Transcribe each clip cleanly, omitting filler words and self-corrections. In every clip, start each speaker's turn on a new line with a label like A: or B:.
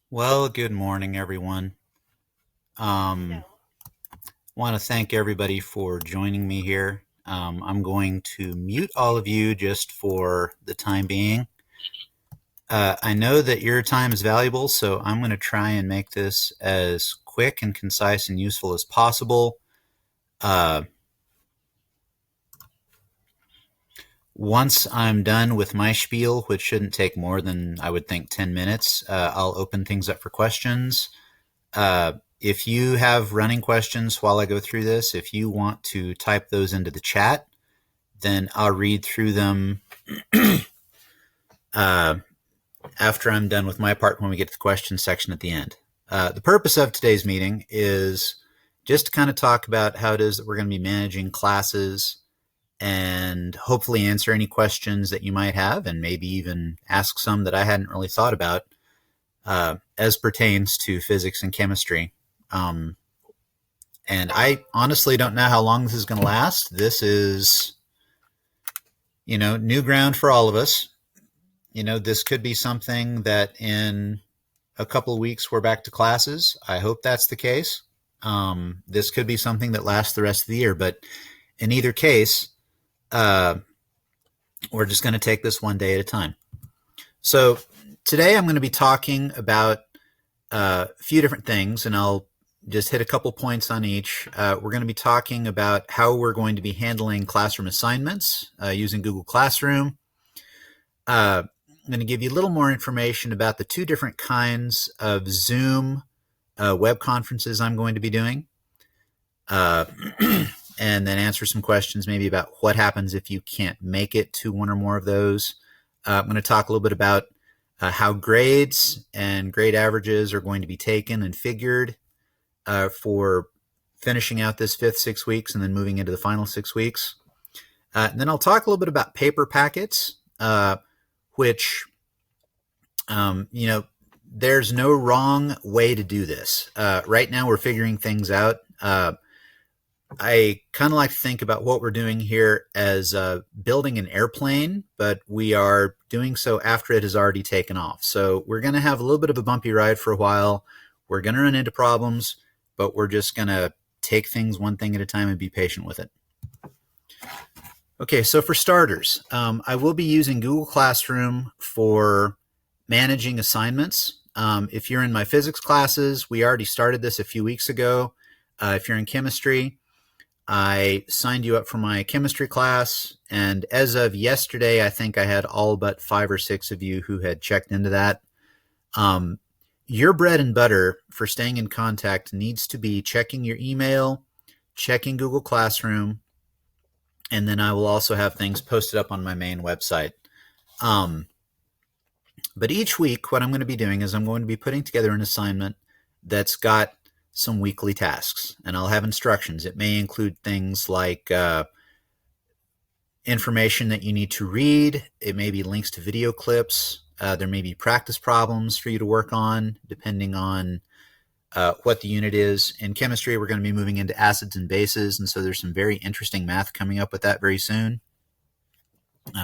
A: Well, good morning, everyone. Um, Want to thank everybody for joining me here. I'm going to mute all of you just for the time being. I know that your time is valuable, so I'm going to try and make this as quick and concise and useful as possible. Uh, Once I'm done with my spiel, which shouldn't take more than, I would think, 10 minutes, I'll open things up for questions. If you have running questions while I go through this, if you want to type those into the chat, then I'll read through them uh, after I'm done with my part when we get to the question section at the end. The purpose of today's meeting is just to kind of talk about how it is that we're going to be managing classes and hopefully answer any questions that you might have and maybe even ask some that I hadn't really thought about as pertains to physics and chemistry. And I honestly don't know how long this is going to last. This is, new ground for all of us. This could be something that in a couple of weeks we're back to classes. I hope that's the case. This could be something that lasts the rest of the year, but in either case, we're just going to take this one day at a time. So today I'm going to be talking about a few different things, and I'll just hit a couple points on each. We're going to be talking about how we're going to be handling classroom assignments using Google Classroom. I'm going to give you a little more information about the two different kinds of Zoom web conferences I'm going to be doing, and then answer some questions maybe about what happens if you can't make it to one or more of those. I'm going to talk a little bit about how grades and grade averages are going to be taken and figured for finishing out this fifth 6 weeks and then moving into the final 6 weeks. And then I'll talk a little bit about paper packets, which, there's no wrong way to do this. Right now we're figuring things out. I kind of like to think about what we're doing here as building an airplane, but we are doing so after it has already taken off. So we're going to have a little bit of a bumpy ride for a while. We're going to run into problems, but we're just going to take things one thing at a time and be patient with it. Okay, so for starters, I will be using Google Classroom for managing assignments. If you're in my physics classes, we already started this a few weeks ago. If you're in chemistry, I signed you up for my chemistry class, and as of yesterday, I think I had all but 5 or 6 of you who had checked into that. Your bread and butter for staying in contact needs to be checking your email, checking Google Classroom, and then I will also have things posted up on my main website. But each week, what I'm going to be doing is I'm going to be putting together an assignment that's got some weekly tasks, and I'll have instructions. It may include things like information that you need to read. It may be links to video clips. There may be practice problems for you to work on, depending on what the unit is. In chemistry, we're going to be moving into acids and bases, and so there's some very interesting math coming up with that very soon.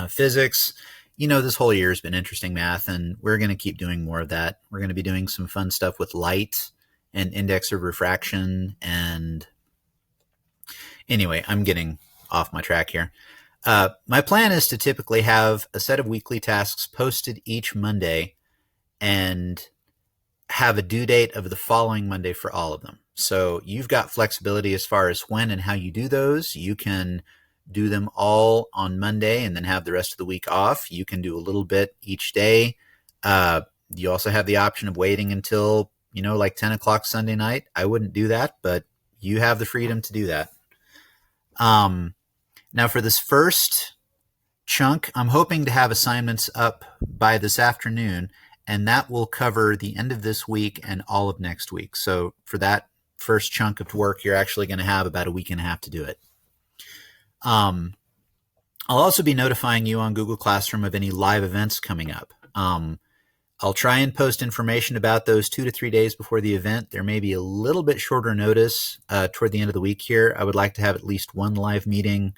A: Physics, this whole year has been interesting math, and we're going to keep doing more of that. We're going to be doing some fun stuff with light and index of refraction. And anyway, I'm getting off my track here. My plan is to typically have a set of weekly tasks posted each Monday and have a due date of the following Monday for all of them. So you've got flexibility as far as when and how you do those. You can do them all on Monday and then have the rest of the week off. You can do a little bit each day. You also have the option of waiting until, like 10 o'clock Sunday night. I wouldn't do that, but you have the freedom to do that. Now for this first chunk, I'm hoping to have assignments up by this afternoon, and that will cover the end of this week and all of next week. So for that first chunk of work, you're actually going to have about a week and a half to do it. I'll also be notifying you on Google Classroom of any live events coming up. I'll try and post information about those 2 to 3 days before the event. There may be a little bit shorter notice toward the end of the week here. I would like to have at least one live meeting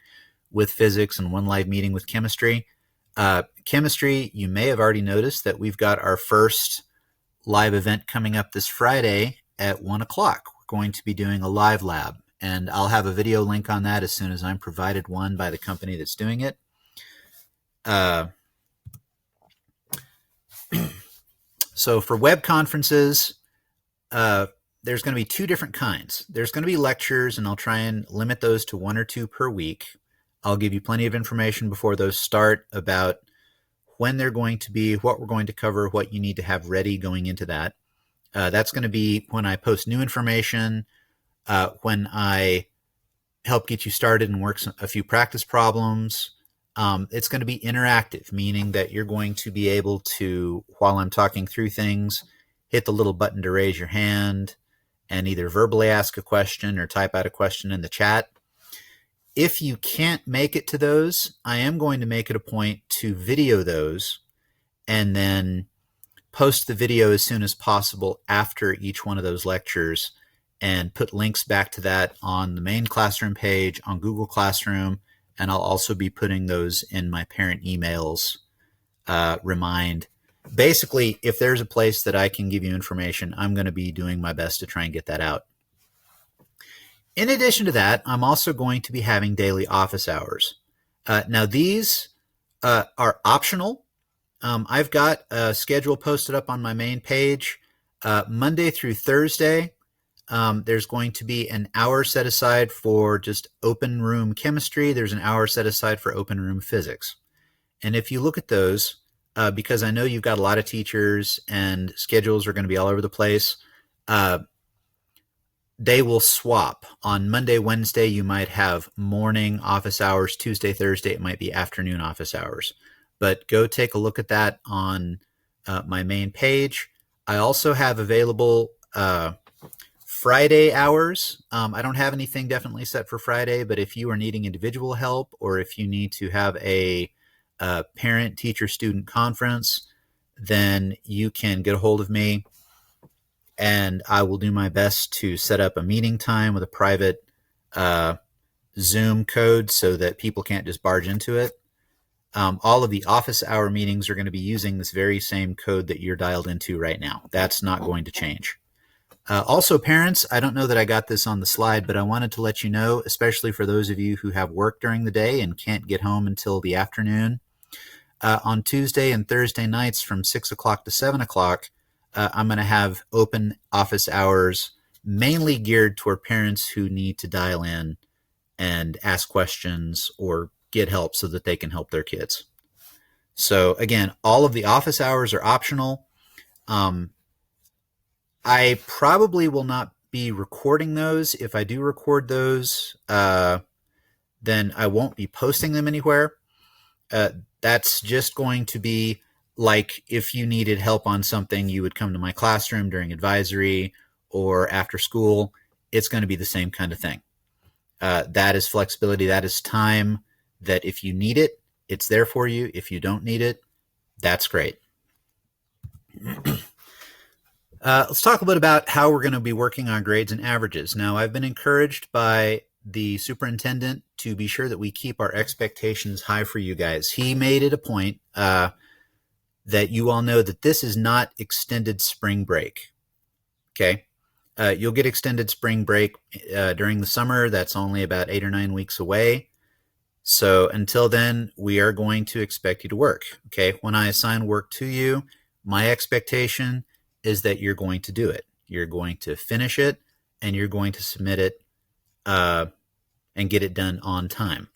A: with physics and one live meeting with chemistry. Chemistry, you may have already noticed that we've got our first live event coming up this Friday at 1 o'clock. We're going to be doing a live lab, and I'll have a video link on that as soon as I'm provided one by the company that's doing it. So for web conferences, there's going to be two different kinds. There's going to be lectures, and I'll try and limit those to 1 or 2 per week. I'll give you plenty of information before those start about when they're going to be, what we're going to cover, what you need to have ready going into that. That's going to be when I post new information, when I help get you started and work a few practice problems. It's going to be interactive, meaning that you're going to be able to, while I'm talking through things, hit the little button to raise your hand and either verbally ask a question or type out a question in the chat. If you can't make it to those, I am going to make it a point to video those and then post the video as soon as possible after each one of those lectures and put links back to that on the main classroom page on Google Classroom. And I'll also be putting those in my parent emails. Basically, if there's a place that I can give you information, I'm going to be doing my best to try and get that out. In addition to that, I'm also going to be having daily office hours. Now, these are optional. I've got a schedule posted up on my main page. Monday through Thursday, there's going to be an hour set aside for just open room chemistry. There's an hour set aside for open room physics. And if you look at those, because I know you've got a lot of teachers and schedules are going to be all over the place, they will swap. On Monday, Wednesday, you might have morning office hours. Tuesday, Thursday, it might be afternoon office hours. But go take a look at that on my main page. I also have available Friday hours. I don't have anything definitely set for Friday, but if you are needing individual help or if you need to have a parent-teacher-student conference, then you can get a hold of me and I will do my best to set up a meeting time with a private Zoom code so that people can't just barge into it. All of the office hour meetings are going to be using this very same code that you're dialed into right now. That's not going to change. Also, parents, I don't know that I got this on the slide, but I wanted to let you know, especially for those of you who have work during the day and can't get home until the afternoon, on Tuesday and Thursday nights from 6 o'clock to 7 o'clock, I'm going to have open office hours mainly geared toward parents who need to dial in and ask questions or get help so that they can help their kids. So again, all of the office hours are optional. I probably will not be recording those. If I do record those, then I won't be posting them anywhere. That's just going to be like if you needed help on something, you would come to my classroom during advisory or after school. It's going to be the same kind of thing. That is flexibility. That is time that if you need it, it's there for you. If you don't need it, that's great. Let's talk a bit about how we're going to be working on grades and averages. Now, I've been encouraged by the superintendent to be sure that we keep our expectations high for you guys. He made it a point that you all know that this is not extended spring break. Okay? You'll get extended spring break during the summer. That's only about 8 or 9 weeks away. So until then, we are going to expect you to work. Okay? When I assign work to you, my expectation is that you're going to do it. You're going to finish it, and you're going to submit it and get it done on time.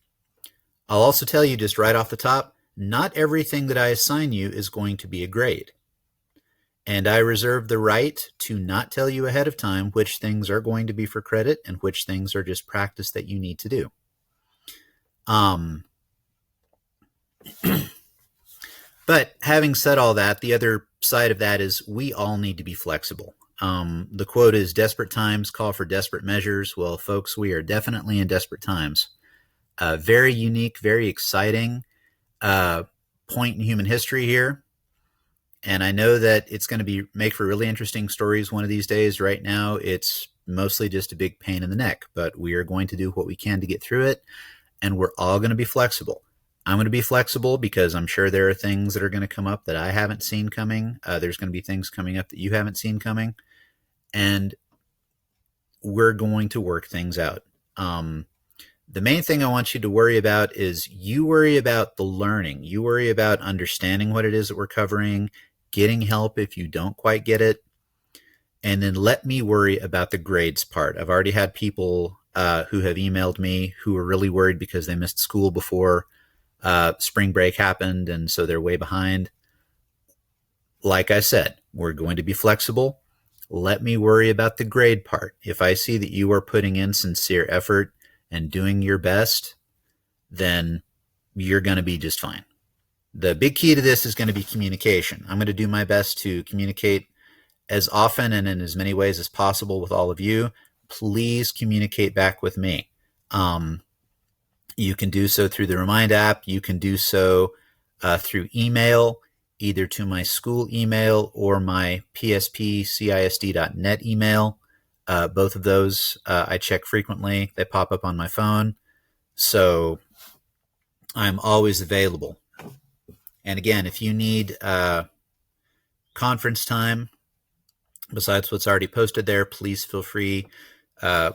A: I'll also tell you just right off the top, not everything that I assign you is going to be a grade. And I reserve the right to not tell you ahead of time which things are going to be for credit and which things are just practice that you need to do. But having said all that, the other side of that is we all need to be flexible. The quote is, desperate times call for desperate measures. Well, folks, we are definitely in desperate times. Very unique, very exciting point in human history here. And I know that it's going to make for really interesting stories one of these days. Right now, it's mostly just a big pain in the neck, but we are going to do what we can to get through it. And we're all going to be flexible. I'm going to be flexible because I'm sure there are things that are going to come up that I haven't seen coming. There's going to be things coming up that you haven't seen coming. And we're going to work things out. The main thing I want you to worry about is you worry about the learning. You worry about understanding what it is that we're covering, getting help if you don't quite get it, and then let me worry about the grades part. I've already had people who have emailed me who are really worried because they missed school before spring break happened, and so they're way behind. Like I said, we're going to be flexible. Let me worry about the grade part. If I see that you are putting in sincere effort and doing your best, then you're going to be just fine. The big key to this is going to be communication. I'm going to do my best to communicate as often and in as many ways as possible with all of you. Please communicate back with me. You can do so through the Remind app. You can do so through email, either to my school email or my pspcisd.net email. Both of those I check frequently. They pop up on my phone. So I'm always available. And again, if you need conference time, besides what's already posted there, please feel free.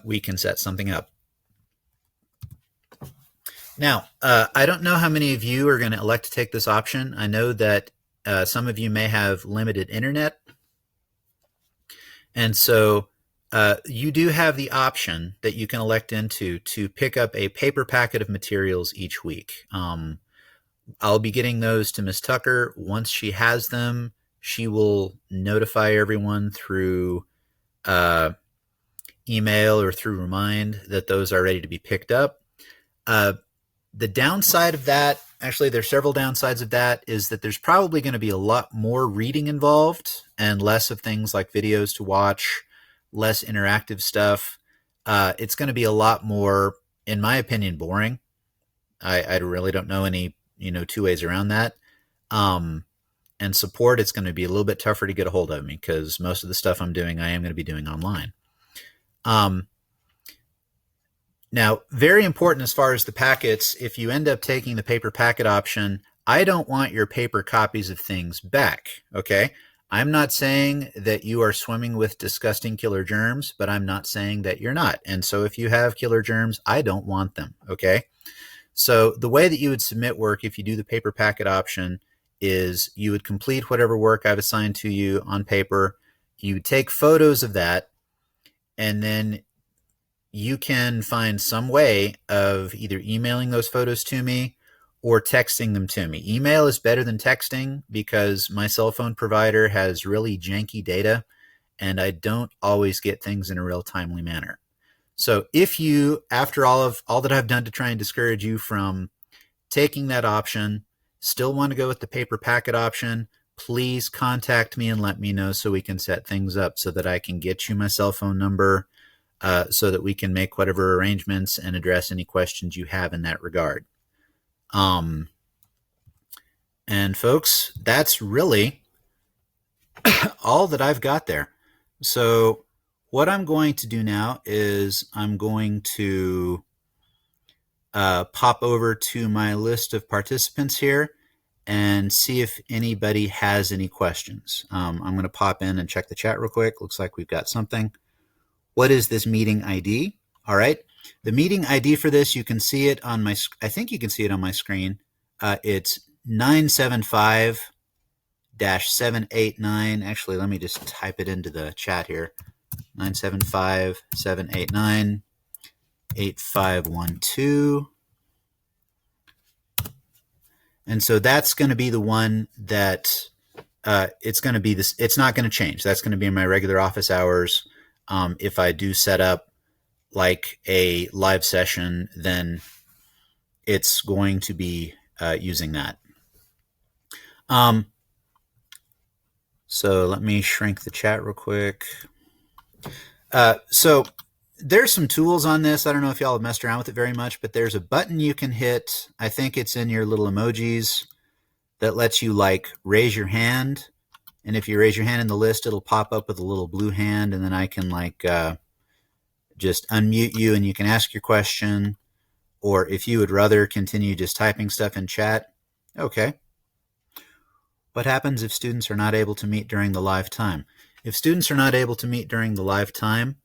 A: We can set something up. Now, I don't know how many of you are going to elect to take this option. I know that some of you may have limited internet. And so you do have the option that you can elect into to pick up a paper packet of materials each week. I'll be getting those to Ms. Tucker. Once she has them, she will notify everyone through email or through Remind that those are ready to be picked up. The downside of that, actually there's several downsides of that, is that there's probably going to be a lot more reading involved and less of things like videos to watch, less interactive stuff. It's going to be a lot more, in my opinion, boring. I really don't know any, two ways around that. And support, it's going to be a little bit tougher to get a hold of me because most of the stuff I'm doing, I am going to be doing online. Now, very important as far as the packets, if you end up taking the paper packet option, I don't want your paper copies of things back, okay? I'm not saying that you are swimming with disgusting killer germs, but I'm not saying that you're not. And so if you have killer germs, I don't want them, okay? So the way that you would submit work if you do the paper packet option is you would complete whatever work I've assigned to you on paper. You would take photos of that, and then you can find some way of either emailing those photos to me or texting them to me. Email is better than texting because my cell phone provider has really janky data and I don't always get things in a real timely manner. So if you, after all that I've done to try and discourage you from taking that option, still want to go with the paper packet option, please contact me and let me know so we can set things up so that I can get you my cell phone number, so that we can make whatever arrangements and address any questions you have in that regard. And folks, that's really all that I've got there. So what I'm going to do now is I'm going to pop over to my list of participants here and see if anybody has any questions. I'm going to pop in and check the chat real quick. Looks like we've got something. What is this meeting ID? All right. The meeting ID for this, you can see it on my, I think you can see it on my screen. It's 975-789. Actually, let me just type it into the chat here. 975-789-8512. And so that's going to be the one that it's going to be this. It's not going to change. That's going to be in my regular office hours. If I do set up like a live session, then it's going to be using that. So let me shrink the chat real quick. So there's some tools on this. I don't know if y'all have messed around with it very much, but there's a button you can hit. I think it's in your little emojis that lets you like raise your hand. And if you raise your hand in the list, it'll pop up with a little blue hand, and then I can like just unmute you and you can ask your question. or if you would rather continue just typing stuff in chat, okay. What happens if students are not able to meet during the live time? If students are not able to meet during the live time,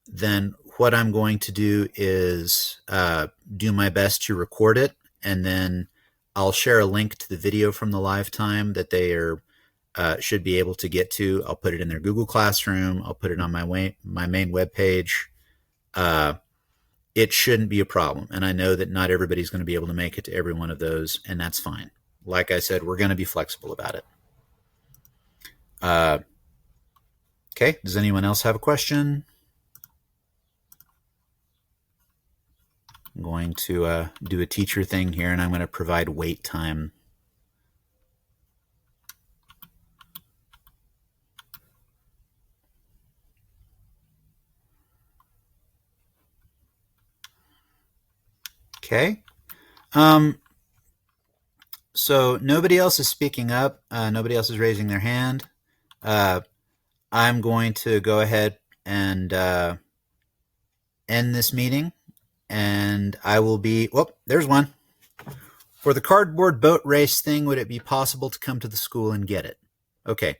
A: then what I'm going to do is do my best to record it, and then I'll share a link to the video from the live time that they should be able to get to. I'll put it in their Google Classroom. I'll put it on my main webpage. It shouldn't be a problem, and I know that not everybody's going to be able to make it to every one of those, and that's fine. Like I said, we're going to be flexible about it. Okay, does anyone else have a question? I'm going to do a teacher thing here, and I'm going to provide wait time. Okay. So nobody else is speaking up. Nobody else is raising their hand. I'm going to go ahead and end this meeting, and I will be, there's one. For the cardboard boat race thing, would it be possible to come to the school and get it? Okay,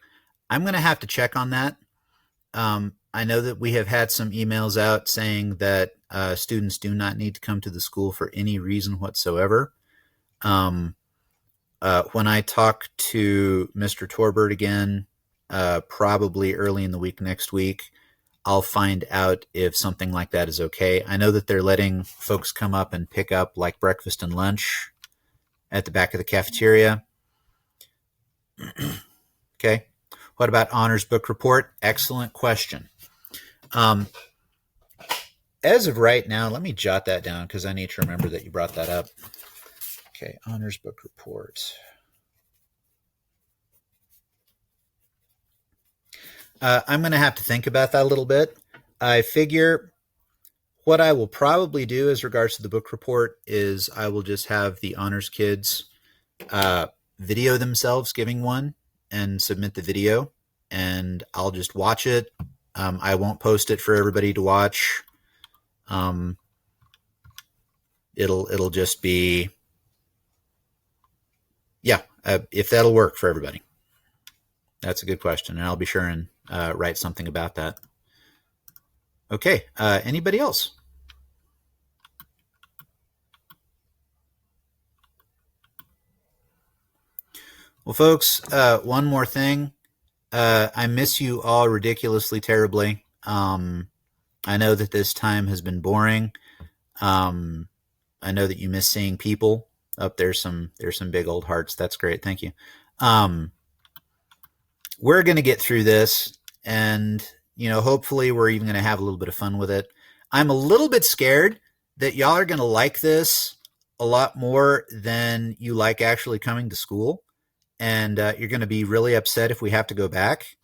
A: I'm going to have to check on that. I know that we have had some emails out saying that students do not need to come to the school for any reason whatsoever. When I talk to Mr. Torbert again, probably early in the week next week, I'll find out if something like that is okay. I know that they're letting folks come up and pick up like breakfast and lunch at the back of the cafeteria. Okay. What about honors book report? Excellent question. As of right now, let me jot that down because I need to remember that you brought that up. Okay, honors book report. I'm going to have to think about that a little bit. I figure what I will probably do as regards to the book report is I will just have the honors kids video themselves giving one and submit the video, and I'll just watch it. I won't post it for everybody to watch. It'll just be, if that'll work for everybody. That's a good question, and I'll be sure and write something about that. Okay, anybody else? Well, folks, one more thing. I miss you all ridiculously terribly. I know that this time has been boring. I know that you miss seeing people. There's some big old hearts. That's great. Thank you. We're going to get through this, and hopefully we're even going to have a little bit of fun with it. I'm a little bit scared that y'all are going to like this a lot more than you like actually coming to school, and you're going to be really upset if we have to go back.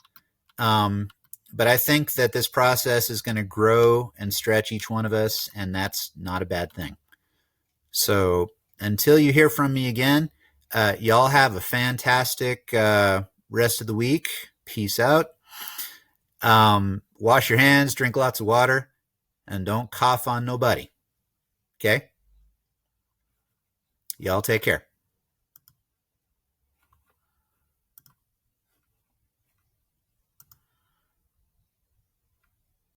A: But I think that this process is going to grow and stretch each one of us, and that's not a bad thing. So until you hear from me again, y'all have a fantastic rest of the week. Peace out. Wash your hands, drink lots of water, and don't cough on nobody. Okay? Y'all take care.